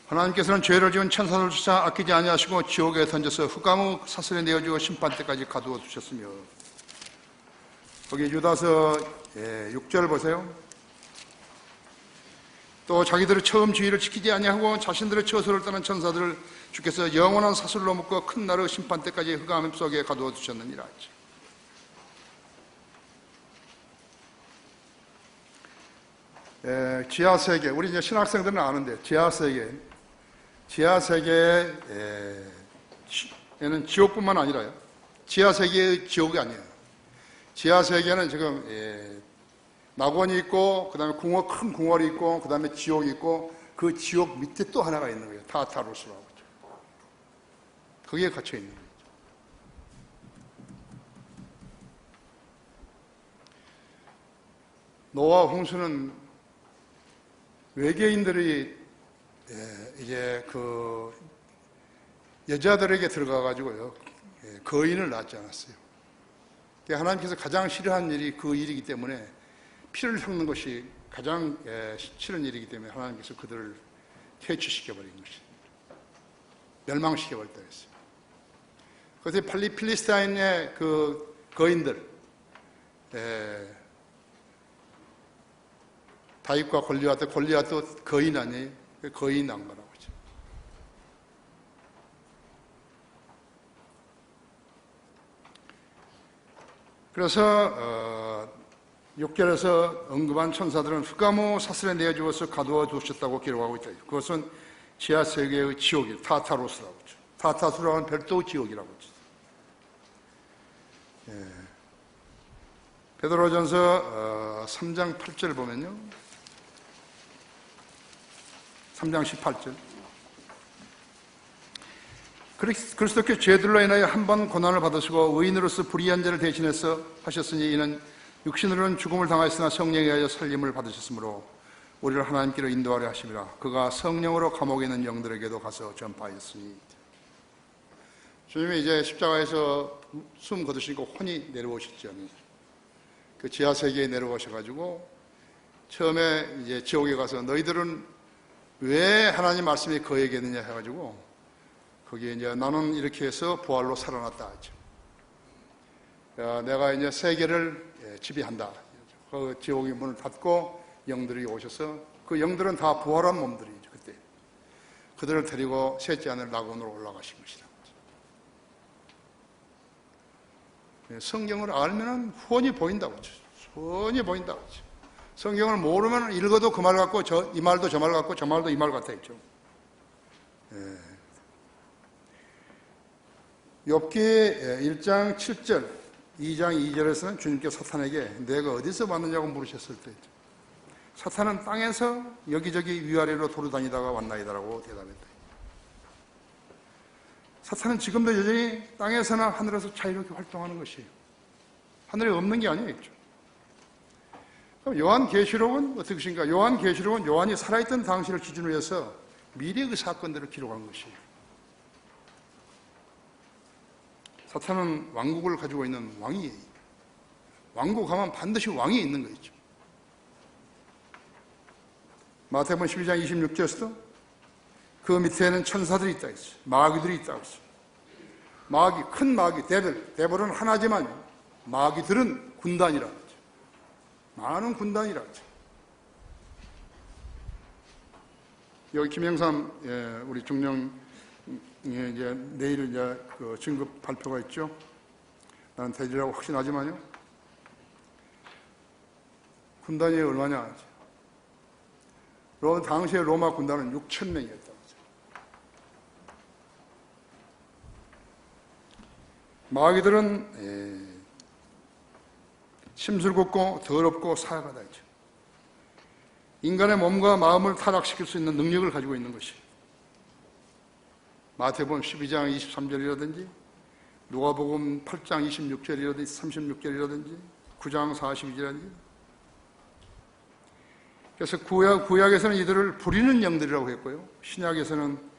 하나님께서는 죄를 지은 천사들 쫓아 아끼지 아니하시고 지옥에 던져서 흑암의 사슬에 내어주어 심판 때까지 가두어 두셨으며, 거기 유다서 6절 보세요. 또 자기들의 처음 주의를 지키지 아니하고 자신들의 처소를 떠난 천사들을 주께서 영원한 사슬로 묶어 큰 날의 심판 때까지 흑암 속에 가두어 두셨느니라 했죠. 지하세계, 우리 이제 신학생들은 아는데 지하세계에는 지옥뿐만 아니라요, 지하세계의 지옥이 아니에요. 지하세계는 지금 낙원이 있고, 그 다음에 큰 궁궐이 있고, 그 다음에 지옥이 있고, 그 지옥 밑에 또 하나가 있는 거예요. 타타로스라고. 거기에 갇혀 있는 거예요. 노아 홍수는 외계인들이 이제 그 여자들에게 들어가가지고요, 거인을 낳지 않았어요. 하나님께서 가장 싫어하는 일이 그 일이기 때문에, 피를 섞는 것이 가장 싫은 일이기 때문에 하나님께서 그들을 퇴치시켜버린 것입니다. 멸망시켜버렸다 했어요. 그래서 필리스타인의 그 거인들, 다윗과 골리앗도 거인 아니에요? 거인 난 거라고 하죠. 그래서 6절에서 언급한 천사들은 흑암의 사슬에 내어주어서 가두어 두셨다고 기록하고 있다. 그것은 지하세계의 지옥이에요. 타타로스라고 하죠. 타타수라는 별도의 지옥이라고 하죠. 베드로전서 3장 8절 보면요, 3장 18절, 그리스도께 죄들로 인하여 한 번 고난을 받으시고 의인으로서 불의한 자를 대신해서 하셨으니 이는 육신으로는 죽음을 당하였으나 성령에 의하여 살림을 받으셨으므로 우리를 하나님께로 인도하려 하심이라. 그가 성령으로 감옥에 있는 영들에게도 가서 전파하였으니. 주님이 이제 십자가에서 숨 거두시고 혼이 내려오셨죠. 그 지하세계에 내려오셔가지고 처음에 이제 지옥에 가서 너희들은 왜 하나님 말씀이 거에게느냐 해가지고 거기에 이제 나는 이렇게 해서 부활로 살아났다 하죠. 내가 이제 세계를 지배한다. 그 지옥의 문을 닫고 영들이 오셔서 그 영들은 다 부활한 몸들이죠. 그때 그들을 데리고 셋째 하늘 낙원으로 올라가신 것이다. 성경을 알면 훤히 보인다고 하죠. 훤히 보인다고 하죠. 성경을 모르면 읽어도 그 말 같고 이 말도 저 말 같고 저 말도 이 말 같아 있죠. 욥기 1장 7절, 2장 2절에서는 주님께 사탄에게 내가 어디서 왔느냐고 물으셨을 때 사탄은 땅에서 여기저기 위아래로 돌아다니다가 왔나이다라고 대답했다. 사탄은 지금도 여전히 땅에서나 하늘에서 자유롭게 활동하는 것이에요. 하늘에 없는 게 아니겠죠. 그럼 요한계시록은 어떻게 것인가? 요한계시록은 요한이 살아있던 당시를 기준으로 해서 미래의 사건들을 기록한 것이에요. 사탄은 왕국을 가지고 있는 왕이에요. 왕국 하면 반드시 왕이 있는 거죠. 마태복음 12장 26절에서도 그 밑에는 천사들이 있다 했어요. 마귀들이 있다고 했어요. 마귀, 큰 마귀, 데블은 하나지만 마귀들은 군단이라고 하죠. 많은 군단이라고 하죠. 여기 김영삼, 우리 중령, 이제 내일 이제 그 진급 발표가 있죠. 나는 되리라고 확신하지만요. 군단이 얼마냐. 당시에 로마 군단은 6,000명이었다고 하죠. 마귀들은 심술궂고 더럽고 사악하다 했죠. 인간의 몸과 마음을 타락시킬 수 있는 능력을 가지고 있는 것이 마태복음 12장 23절이라든지 누가복음 8장 26절이라든지 36절이라든지 9장 42절이라든지 그래서 구약에서는 이들을 부리는 영들이라고 했고요. 신약에서는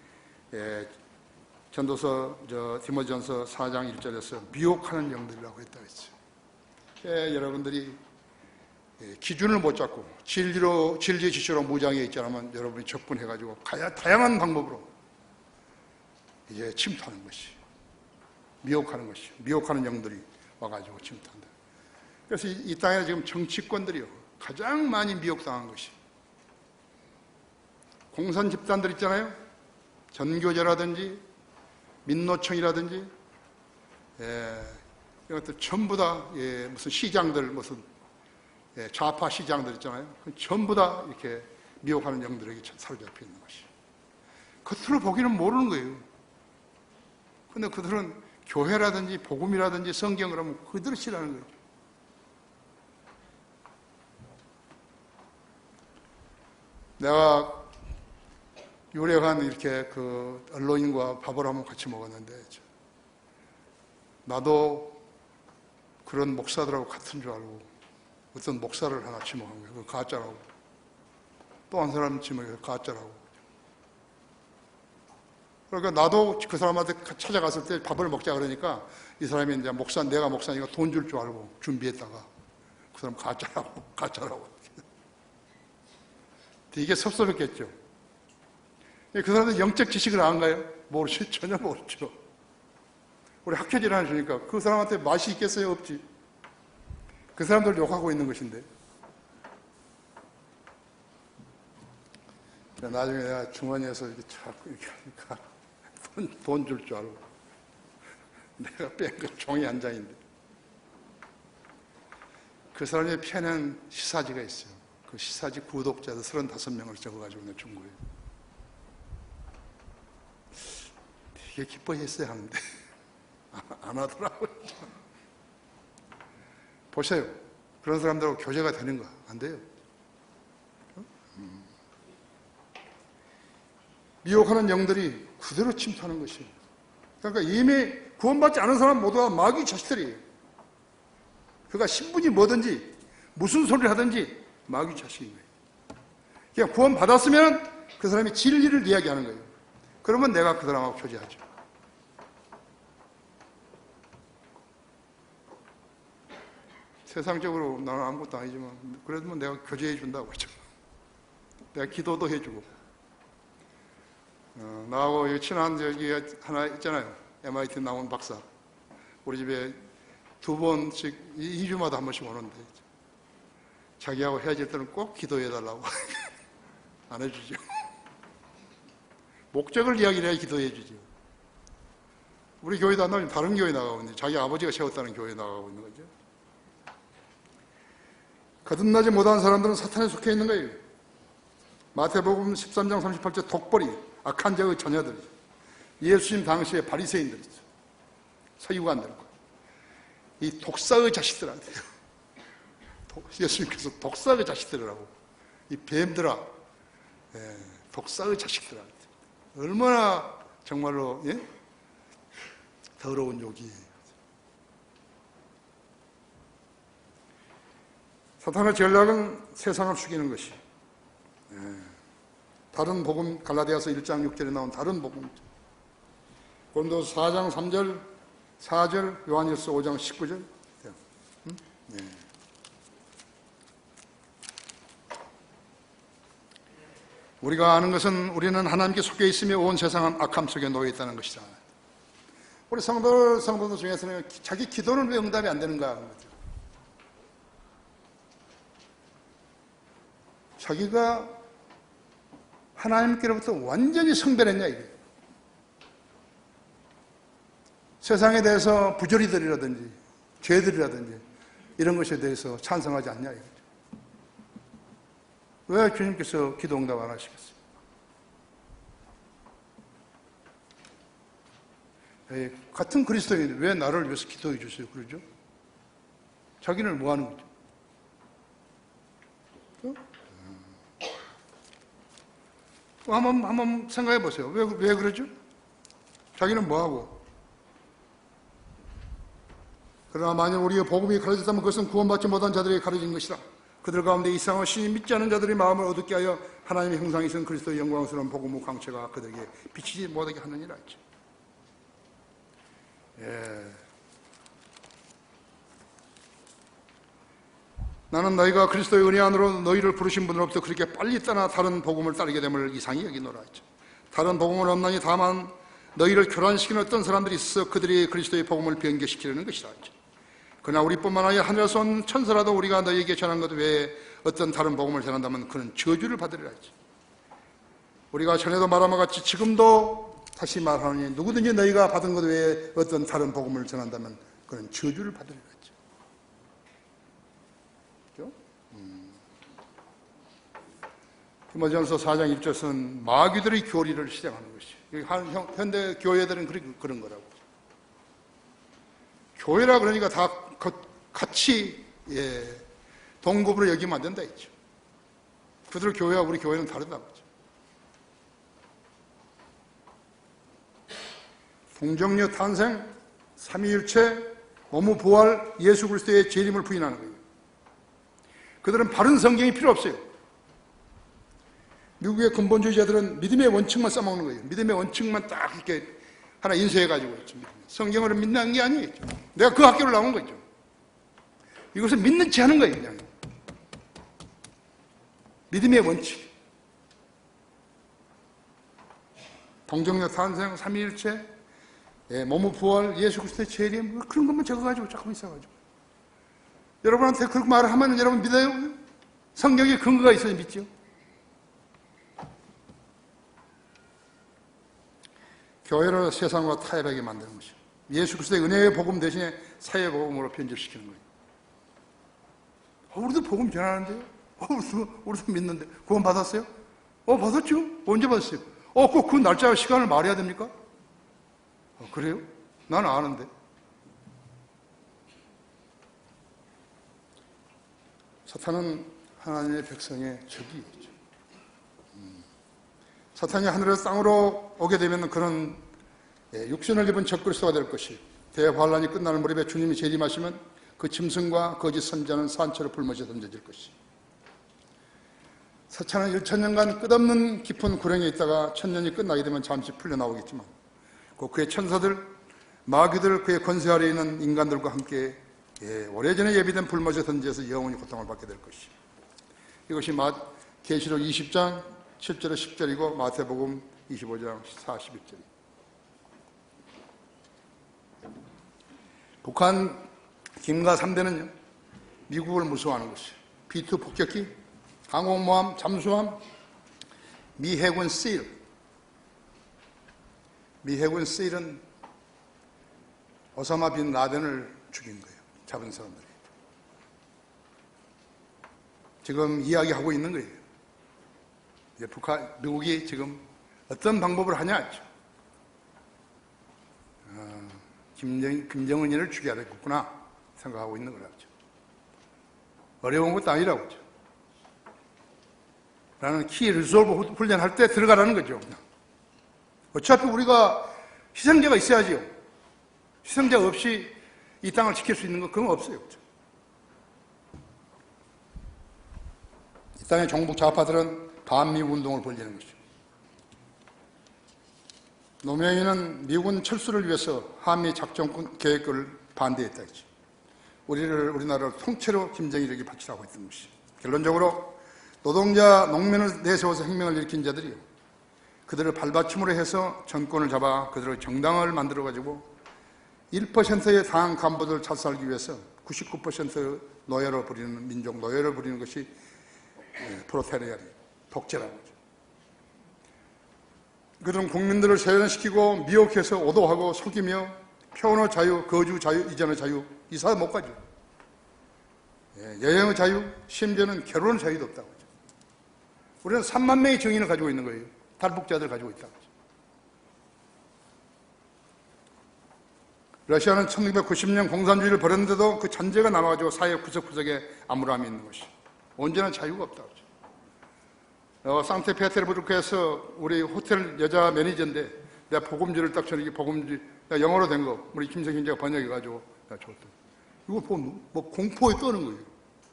전도서 디모데전서 4장 1절에서 미혹하는 영들이라고 했다고 했어요. 여러분들이 기준을 못 잡고 진리 지시로 무장해 있잖아면 여러분이 접근해가지고 다양한 방법으로 이제 침투하는 것이 미혹하는 영들이 와가지고 침투한다. 그래서 이 땅에 지금 정치권들이요 가장 많이 미혹당한 것이 공산 집단들 있잖아요. 전교제라든지 민노총이라든지 이것들 전부 다 무슨 시장들 무슨 좌파 시장들 있잖아요. 전부 다 이렇게 미혹하는 영들에게 사로잡혀 있는 것이. 겉으로 보기는 모르는 거예요. 근데 그들은 교회라든지 복음이라든지 성경을 하면 그대로 싫어하는 거예요. 내가 유력한 이렇게 그 언론인과 밥을 한번 같이 먹었는데 나도 그런 목사들하고 같은 줄 알고 어떤 목사를 하나 지목한 거예요. 그거 가짜라고. 또 한 사람 지목해서 가짜라고. 그러니까 나도 그 사람한테 찾아갔을 때 밥을 먹자 그러니까 이 사람이 이제 내가 목사니까 돈 줄 줄 알고 준비했다가 그 사람 가짜라고. 되게 섭섭했겠죠. 그 사람들 영적 지식을 안가요? 모르죠. 전혀 모르죠. 우리 학회질 하시니까 그 사람한테 맛이 있겠어요? 없지. 그 사람들 욕하고 있는 것인데. 나중에 내가 주머니에서 이렇게 자꾸 이렇게 하니까 돈 줄 줄 알고. 내가 뺀 거 종이 한 장인데. 그 사람의 펴낸 시사지가 있어요. 그 시사지 구독자들 35명을 적어가지고 내가 준 거예요. 되게 기뻐했어야 하는데 안 하더라고요. 보세요. 그런 사람들하고 교제가 되는 거 안 돼요. 미혹하는 영들이 그대로 침투하는 것이에요. 그러니까 이미 구원받지 않은 사람 모두가 마귀 자식들이에요. 그가 신분이 뭐든지 무슨 소리를 하든지 마귀 자식인 거예요. 그냥 구원 받았으면 그 사람이 진리를 이야기하는 거예요. 그러면 내가 그 사람하고 교제하죠. 세상적으로 나는 아무것도 아니지만 그래도 내가 교제해 준다고 했죠. 내가 기도도 해주고. 나하고 친한 저기 하나 있잖아요. MIT 나온 박사. 우리 집에 2번씩 2주마다 한 번씩 오는데 자기하고 헤어질 때는 꼭 기도해달라고 안 해주죠. 목적을 이야기를 해야 기도해 주죠. 우리 교회도 안 나오면 다른 교회 나가고 있는데 자기 아버지가 세웠다는 교회에 나가고 있는 거죠. 거듭나지 못한 사람들은 사탄에 속해 있는 거예요. 마태복음 13장 38절 독벌이 악한 자의 자녀들이죠. 예수님 당시에 바리새인들이죠. 서기관들과 이 독사의 자식들한테요. 예수님께서 독사의 자식들이라고 이 뱀들아 독사의 자식들한테 얼마나 정말로 더러운 욕이에요. 사탄의 전략은 세상을 죽이는 것이 다른 복음 갈라디아서 1장 6절에 나온 다른 복음 고린도서 4장 3절 4절, 요한일서 5장 19절. 네. 우리가 아는 것은 우리는 하나님께 속해 있으며 온 세상은 악함 속에 놓여 있다는 것이다. 우리 성도들 중에서는 자기 기도는 왜 응답이 안 되는가 하는 거죠. 자기가 하나님께로부터 완전히 성별했냐 이게. 세상에 대해서 부조리들이라든지 죄들이라든지 이런 것에 대해서 찬성하지 않냐 이거죠. 왜 주님께서 기도 응답 안 하시겠어요? 같은 그리스도인이 왜 나를 위해서 기도해 주세요 그러죠? 자기는 뭐 하는 거죠? 한번 생각해 보세요. 왜 그러죠? 자기는 뭐 하고? 그러나 만약 우리의 복음이 가르쳤다면 그것은 구원받지 못한 자들에게 가르친 것이다. 그들 가운데 이상한 신이 믿지 않은 자들의 마음을 어둡게 하여 하나님의 형상이신 그리스도의 영광스러운 복음의 광채가 그들에게 비치지 못하게 하느니라 했죠. 나는 너희가 그리스도의 은혜 안으로 너희를 부르신 분으로부터 그렇게 빨리 떠나 다른 복음을 따르게 됨을 이상히 여기노라 했죠. 다른 복음은 없나니 다만 너희를 교란시키는 어떤 사람들이 있어 그들이 그리스도의 복음을 변개시키려는 것이라 했죠. 그러나 우리뿐만 아니라 하늘에서 온 천사라도 우리가 너희에게 전한 것 외에 어떤 다른 복음을 전한다면 그는 저주를 받으리라 했죠. 우리가 전에도 말한 것 같이 지금도 다시 말하노니 누구든지 너희가 받은 것 외에 어떤 다른 복음을 전한다면 그는 저주를 받으리라 했죠. 그렇죠? 디모데전서 4장 1절에서는 마귀들의 교리를 시작하는 것이에요. 현대 교회들은 그런 거라고. 교회라 그러니까 다 같이 동급으로 여기면 안 된다 했죠. 그들 교회와 우리 교회는 다르다고 했죠. 동정녀 탄생, 삼위일체, 몸의 부활, 예수 그리스도의 재림을 부인하는 거예요. 그들은 바른 성경이 필요 없어요. 미국의 근본주의자들은 믿음의 원칙만 써먹는 거예요. 믿음의 원칙만 딱 이렇게 하나 인쇄해가지고 있죠. 성경을 믿는 게 아니에요. 내가 그 학교를 나온 거죠. 이것을 믿는 체 하는 거예요, 그냥. 믿음의 원칙. 동정녀 탄생, 삼위일체, 몸의 부활, 예수 그리스도의 재림, 그런 것만 적어가지고 자꾸 있어가지고. 여러분한테 그렇게 말을 하면 여러분 믿어요? 성경에 근거가 있어야 믿죠. 교회를 세상과 타협하게 만드는 것이죠. 예수 그리스도의 은혜의 복음 대신에 사회의 복음으로 변질시키는 거예요. 우리도 복음 전하는데요? 우리도 믿는데 구원 받았어요? 받았죠? 언제 받았어요? 꼭 그 날짜와 시간을 말해야 됩니까? 그래요? 나는 아는데. 사탄은 하나님의 백성의 적이죠. 사탄이 하늘에서 땅으로 오게 되면 그런 육신을 입은 적그리스도가 될 것이, 대환란이 끝나는 무렵에 주님이 재림하시면 그 짐승과 거짓 선자는 산채로 불못에 던져질 것이. 사탄은 1000년간 끝없는 깊은 구렁에 있다가 1000년이 끝나게 되면 잠시 풀려나오겠지만 그의 천사들, 마귀들, 그의 권세 아래에 있는 인간들과 함께 오래전에 예비된 불못에 던져서 영원히 고통을 받게 될 것이. 이것이 계시록 20장 7절에 10절이고 마태복음 25장 41절이에요. 북한 김가 3대는요, 미국을 무서워하는 것이에요. B-2 폭격기, 항공모함, 잠수함, 미 해군 실. 미 해군 실은 오사마 빈 라덴을 죽인 거예요. 잡은 사람들이. 지금 이야기하고 있는 거예요. 이제 미국이 지금 어떤 방법을 하냐. 김정은이를 죽여야 되겠구나 생각하고 있는 거라고. 어려운 것도 아니라고. 라는 키 리졸브 훈련할 때 들어가라는 거죠. 그냥. 어차피 우리가 희생자가 있어야지요. 희생자 없이 이 땅을 지킬 수 있는 건 그건 없어요. 이 땅의 종북 좌파들은 반미 운동을 벌이는 것이죠. 노무현은 미군 철수를 위해서 한미 작전 계획을 반대했다 했죠. 우리나라를 통째로 김정일에게 바치라고 했던 것이. 결론적으로 노동자, 농민을 내세워서 혁명을 일으킨 자들이요, 그들을 발받침으로 해서 정권을 잡아 그들의 정당을 만들어가지고 1%의 당 간부들 잘 살기 위해서 99%의 노예로 부리는 민족, 노예로 부리는 것이 프로테리아리, 독재라는 거죠. 그런 국민들을 세련시키고 미혹해서 오도하고 속이며 표현의 자유, 거주 자유, 이전의 자유, 이사 못 가죠. 여행의 자유, 심지어는 결혼의 자유도 없다고 하죠. 우리는 3만 명의 정인을 가지고 있는 거예요. 탈북자들 가지고 있다고 하죠. 러시아는 1990년 공산주의를 벌였는데도 그 잔재가 남아가지고 사회 구석구석에 암울함이 있는 것이. 온전한 자유가 없다고 하죠. 상트페테르부르크에서 우리 호텔 여자 매니저인데 내가 복음지를 딱 전에 복음지 영어로 된 거 우리 김성현 제가 번역해가지고 내가 줬더니 이거 보면 뭐 공포에 떠는 거예요.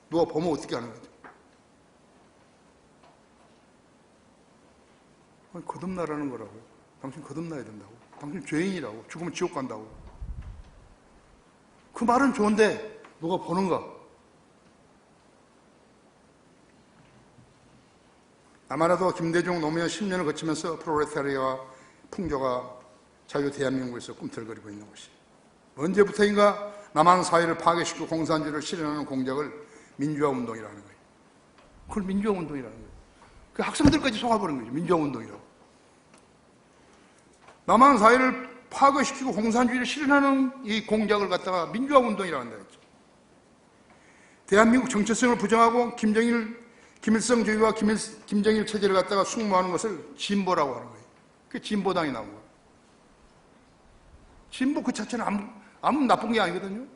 누가 보면 어떻게 하는 거죠? 아니, 거듭나라는 거라고. 당신 거듭나야 된다고. 당신 죄인이라고. 죽으면 지옥 간다고. 그 말은 좋은데 누가 보는가? 아마도 김대중 노무현 10년을 거치면서 프롤레타리아와 풍조가 자유 대한민국에서 꿈틀거리고 있는 것이. 언제부터인가 남한 사회를 파괴시키고 공산주의를 실현하는 공작을 민주화운동이라는 거예요. 그걸 민주화운동이라는 거예요. 그 학생들까지 속아버린 거죠. 민주화운동이라고. 남한 사회를 파괴시키고 공산주의를 실현하는 이 공작을 갖다가 민주화운동이라고 한다 했죠. 대한민국 정체성을 부정하고 김일성주의와 김정일 체제를 갖다가 숭모하는 것을 진보라고 하는 거예요. 그게 진보당이 나온 거예요. 진보 그 자체는 아무 나쁜 게 아니거든요.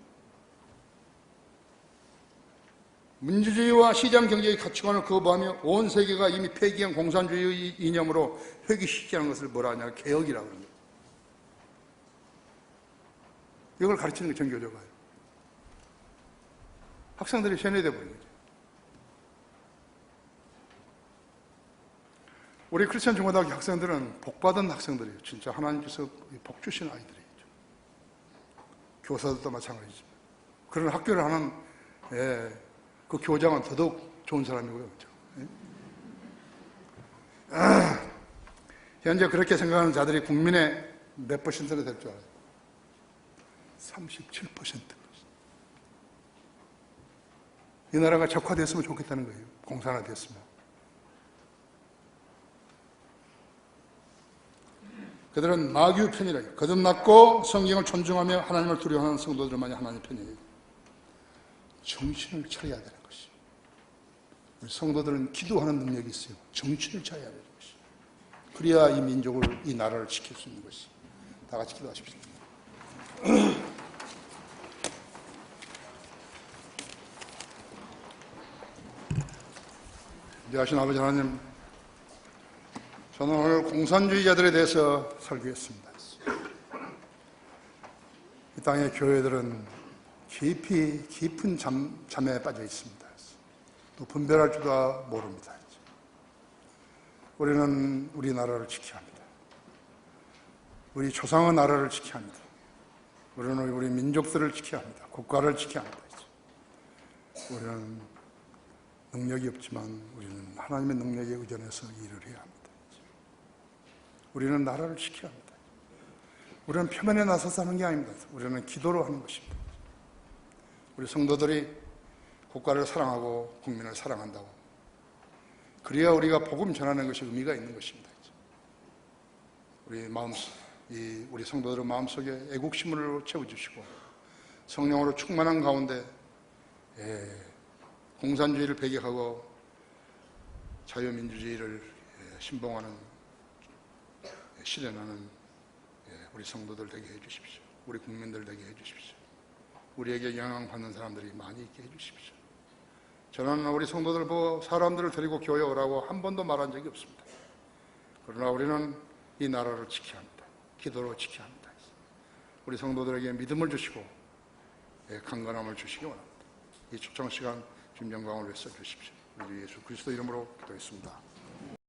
민주주의와 시장경제의 가치관을 거부하며 온 세계가 이미 폐기한 공산주의 이념으로 회귀시키는 것을 뭐라 하냐, 개혁이라고 합니다. 이걸 가르치는 게 정교조가요. 학생들이 세뇌돼 버린 거죠. 우리 크리스천 중고등학교 학생들은 복받은 학생들이에요. 진짜 하나님께서 복 주신 아이들이죠. 교사들도 마찬가지죠. 그런 학교를 하는 그 교장은 더더욱 좋은 사람이고요. 현재 그렇게 생각하는 자들이 국민의 몇 퍼센트나 될 줄 알아요? 37%. 이 나라가 적화됐으면 좋겠다는 거예요. 공산화 됐으면. 그들은 마귀의 편이라요. 거듭났고 성경을 존중하며 하나님을 두려워하는 성도들만이 하나님의 편이에요. 정신을 차려야 되는 것이. 우리 성도들은 기도하는 능력이 있어요. 정신을 차려야 되는 것이. 그래야 이 민족을, 이 나라를 지킬 수 있는 것이. 다 같이 기도하십시오. 위대하신 아버지 하나님, 저는 오늘 공산주의자들에 대해서 설교했습니다. 이 땅의 교회들은 깊은 잠에 빠져 있습니다. 또 분별할 줄도 모릅니다. 우리는 우리나라를 지켜야 합니다. 우리 조상의 나라를 지켜야 합니다. 우리는 우리 민족들을 지켜야 합니다. 국가를 지켜야 합니다. 우리는 능력이 없지만 우리는 하나님의 능력에 의존해서 일을 해야 합니다. 우리는 나라를 지켜야 합니다. 우리는 표면에 나서서 하는 게 아닙니다. 우리는 기도로 하는 것입니다. 우리 성도들이 국가를 사랑하고 국민을 사랑한다고. 그래야 우리가 복음 전하는 것이 의미가 있는 것입니다. 우리 성도들의 마음속에 애국심을 채워주시고 성령으로 충만한 가운데 공산주의를 배격하고 자유민주주의를 신봉하는, 실현하는 우리 성도들 되게 해주십시오. 우리 국민들 되게 해주십시오. 우리에게 영향받는 사람들이 많이 있게 해주십시오. 저는 우리 성도들 보고 사람들을 데리고 교회 오라고 한 번도 말한 적이 없습니다. 그러나 우리는 이 나라를 지켜야 합니다. 기도로 지켜야 합니다. 우리 성도들에게 믿음을 주시고 강건함을 주시기 원합니다. 이 초청 시간 주님 영광을 위해서 주십시오. 우리 예수 그리스도 이름으로 기도했습니다.